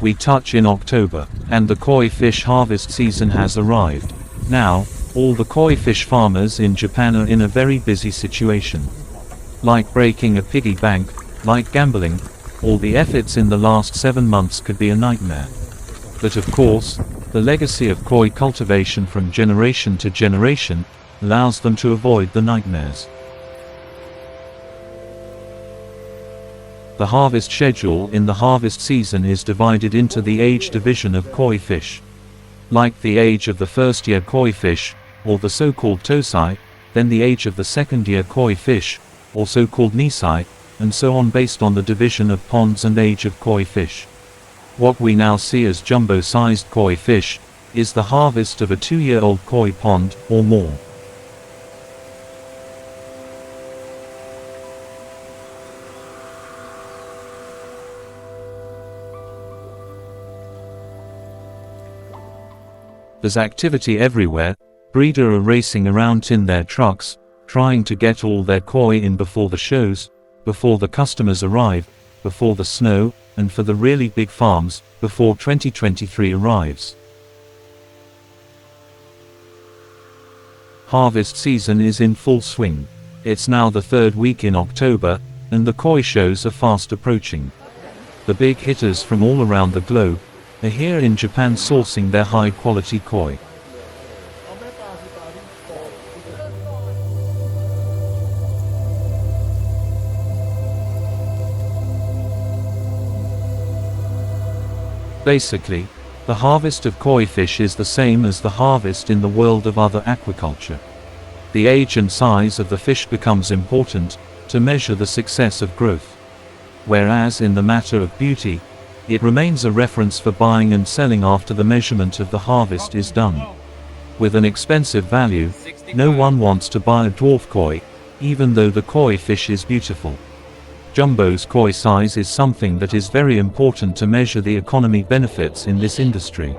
We touch in October, and the koi fish harvest season has arrived. Now, all the koi fish farmers in Japan are in a very busy situation. Like breaking a piggy bank, like gambling, all the efforts in the last 7 months could be a nightmare. But of course, the legacy of koi cultivation from generation to generation allows them to avoid the nightmares. The harvest schedule in the harvest season is divided into the age division of koi fish. Like the age of the first-year koi fish, or the so-called tosai, then the age of the second-year koi fish, or so-called nisai, and so on based on the division of ponds and age of koi fish. What we now see as jumbo-sized koi fish is the harvest of a 2-year-old koi pond or more. There's activity everywhere. Breeders are racing around in their trucks, trying to get all their koi in before the shows, before the customers arrive, before the snow, and for the really big farms, before 2023 arrives. Harvest season is in full swing. It's now the 3rd week in October, and the koi shows are fast approaching. The big hitters from all around the globe are here in Japan sourcing their high-quality koi. Basically, the harvest of koi fish is the same as the harvest in the world of other aquaculture. The age and size of the fish becomes important to measure the success of growth. Whereas in the matter of beauty, it remains a reference for buying and selling after the measurement of the harvest is done. With an expensive value, no one wants to buy a dwarf koi, even though the koi fish is beautiful. Jumbo's koi size is something that is very important to measure the economy benefits in this industry.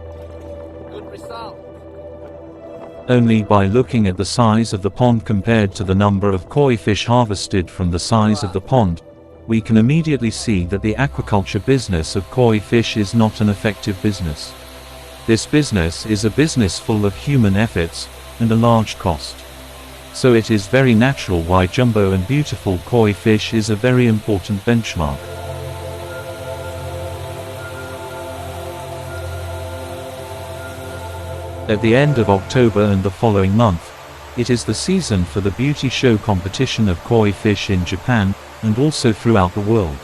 Only by looking at the size of the pond compared to the number of koi fish harvested from the size of the pond, we can immediately see that the aquaculture business of koi fish is not an effective business. This business is a business full of human efforts and a large cost. So it is very natural why jumbo and beautiful koi fish is a very important benchmark. At the end of October and the following month, it is the season for the beauty show competition of koi fish in Japan and also throughout the world.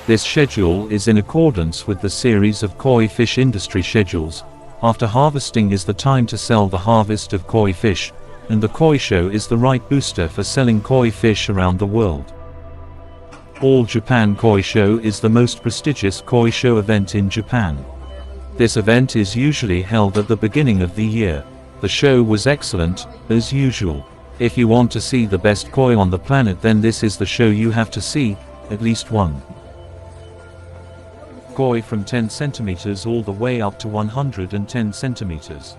This schedule is in accordance with the series of koi fish industry schedules. After harvesting is the time to sell the harvest of koi fish, and the koi show is the right booster for selling koi fish around the world. All Japan Koi Show is the most prestigious koi show event in Japan. This event is usually held at the beginning of the year. The show was excellent, as usual. If you want to see the best koi on the planet, then this is the show you have to see, at least one. Koi from 10 centimeters all the way up to 110 centimeters.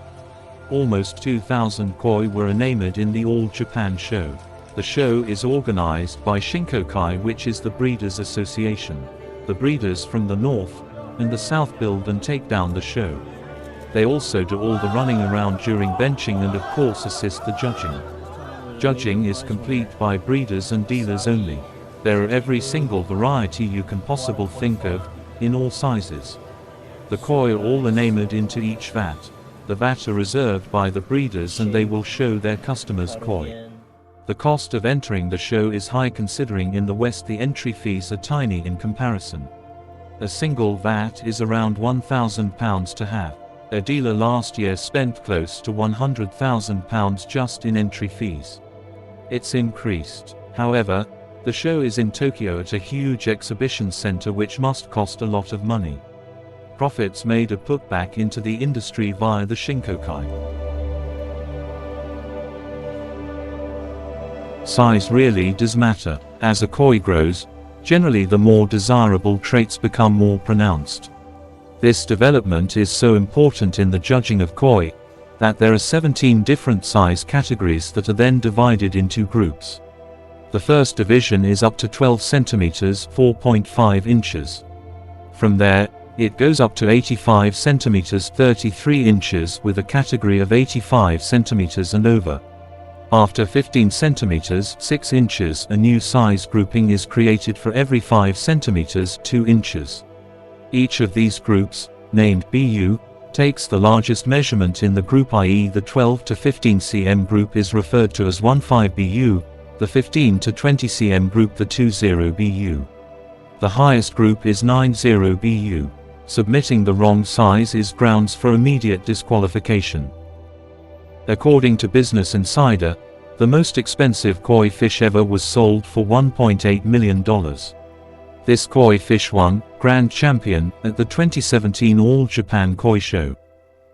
Almost 2,000 koi were enamored in the All Japan show. The show is organized by Shinkokai, which is the Breeders' Association. The breeders from the north and the south build and take down the show. They also do all the running around during benching and of course assist the judging. Judging is complete by breeders and dealers only. There are every single variety you can possibly think of, in all sizes. The koi are all enamored into each vat. The vat are reserved by the breeders and they will show their customers koi. The cost of entering the show is high considering in the West the entry fees are tiny in comparison. A single vat is around £1,000 to have. A dealer last year spent close to £100,000 just in entry fees. It's increased. However, the show is in Tokyo at a huge exhibition center which must cost a lot of money. Profits made are put back into the industry via the Shinkokai. Size really does matter. As a koi grows, generally the more desirable traits become more pronounced. This development is so important in the judging of koi, that there are 17 different size categories that are then divided into groups. The first division is up to 12 centimeters (4.5 inches). From there, It goes up to 85 centimeters 33 inches with a category of 85 centimeters and over. After 15 centimeters 6 inches, a new size grouping is created for every 5 centimeters 2 inches. Each of these groups, named BU, takes the largest measurement in the group, i.e. the 12 to 15 cm group is referred to as 15 BU, the 15 to 20 cm group the 20 BU. The highest group is 90 BU. Submitting the wrong size is grounds for immediate disqualification. According to Business Insider, the most expensive koi fish ever was sold for $1.8 million. This koi fish won Grand Champion at the 2017 All Japan Koi Show.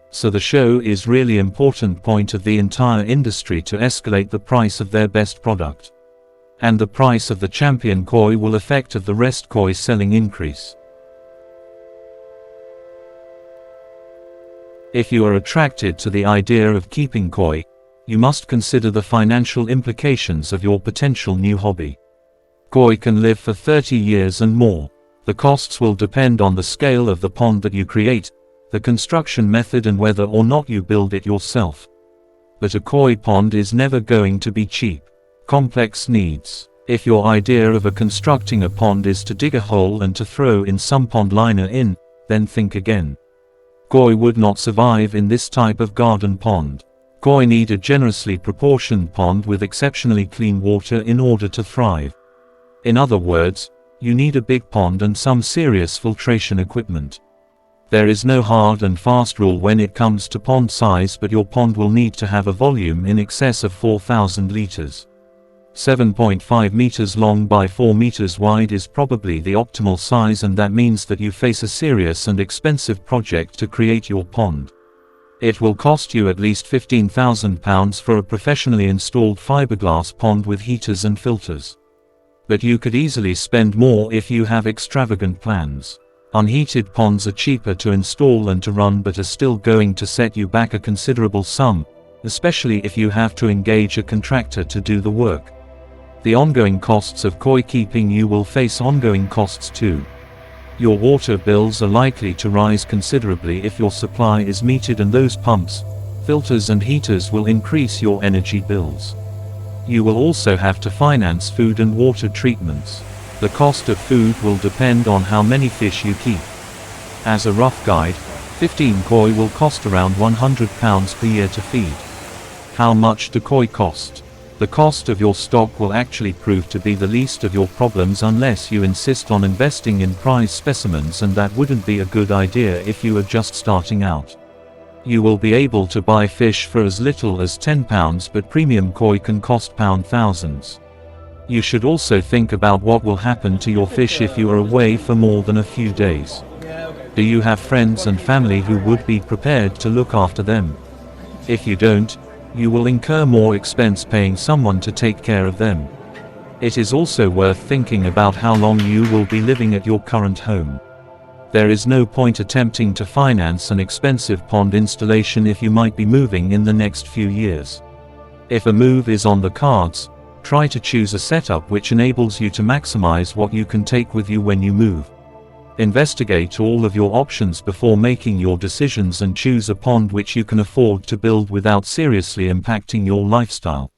So the show is really important point of the entire industry to escalate the price of their best product. And the price of the champion koi will affect of the rest koi selling increase. If you are attracted to the idea of keeping koi, you must consider the financial implications of your potential new hobby. Koi can live for 30 years and more. The costs will depend on the scale of the pond that you create, the construction method and whether or not you build it yourself. But a koi pond is never going to be cheap. Complex needs. If your idea of constructing a pond is to dig a hole and to throw in some pond liner in, then think again. Koi would not survive in this type of garden pond. Koi need a generously proportioned pond with exceptionally clean water in order to thrive. In other words, you need a big pond and some serious filtration equipment. There is no hard and fast rule when it comes to pond size, but your pond will need to have a volume in excess of 4,000 liters. 7.5 meters long by 4 meters wide is probably the optimal size, and that means that you face a serious and expensive project to create your pond. It will cost you at least £15,000 for a professionally installed fiberglass pond with heaters and filters. But you could easily spend more if you have extravagant plans. Unheated ponds are cheaper to install and to run, but are still going to set you back a considerable sum, especially if you have to engage a contractor to do the work. The ongoing costs of koi keeping. You will face ongoing costs too. Your water bills are likely to rise considerably if your supply is metered, and those pumps, filters and heaters will increase your energy bills. You will also have to finance food and water treatments. The cost of food will depend on how many fish you keep. As a rough guide, 15 koi will cost around £100 per year to feed. How much do koi cost? The cost of your stock will actually prove to be the least of your problems unless you insist on investing in prize specimens, and that wouldn't be a good idea if you are just starting out. You will be able to buy fish for as little as £10, but premium koi can cost thousands. You should also think about what will happen to your fish if you are away for more than a few days. Do you have friends and family who would be prepared to look after them? If you don't, you will incur more expense paying someone to take care of them. It is also worth thinking about how long you will be living at your current home. There is no point attempting to finance an expensive pond installation if you might be moving in the next few years. If a move is on the cards, try to choose a setup which enables you to maximize what you can take with you when you move. Investigate all of your options before making your decisions and choose a pond which you can afford to build without seriously impacting your lifestyle.